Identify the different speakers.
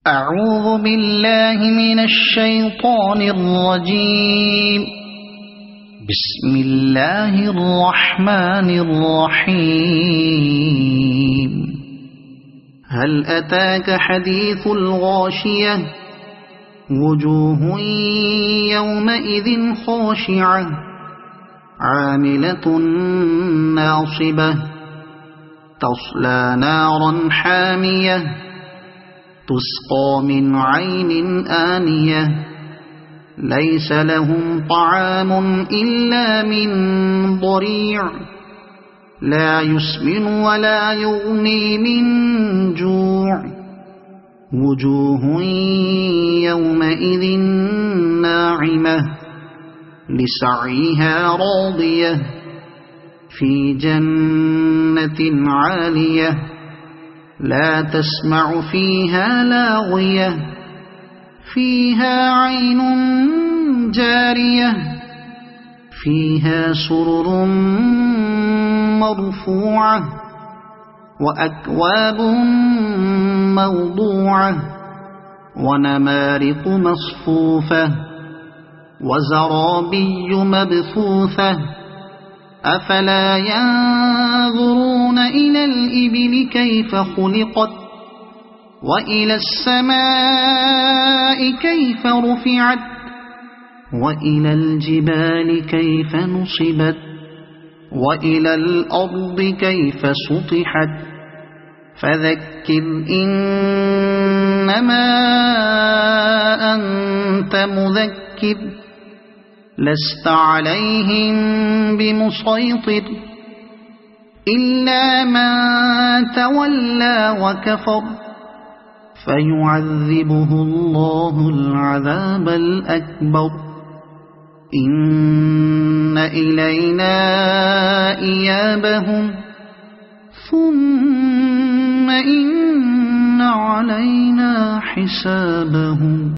Speaker 1: أعوذ بالله من الشيطان الرجيم. بسم الله الرحمن الرحيم. هل أتاك حديث الغاشية؟ وجوه يومئذ خاشعة عاملة ناصبة تصلى نارا حامية تسقى من عين آنية ليس لهم طعام إلا من ضريع لا يسمن ولا يغني من جوع. وجوه يومئذ ناعمة لسعيها راضية في جنة عالية لا تسمع فيها لاغية فيها عين جارية فيها سرر مرفوعة وأكواب موضوعة ونمارق مصفوفة وزرابي مبثوثة أفلا ينظرون إلى الإبل كيف خلقت وإلى السماء كيف رفعت وإلى الجبال كيف نصبت وإلى الأرض كيف سطحت فذكر إنما أنت مذكر لست عليهم بمسيطر إلا من تولى وكفر فيعذبه الله العذاب الأكبر. إن إلينا إيابهم ثم إن علينا حسابهم.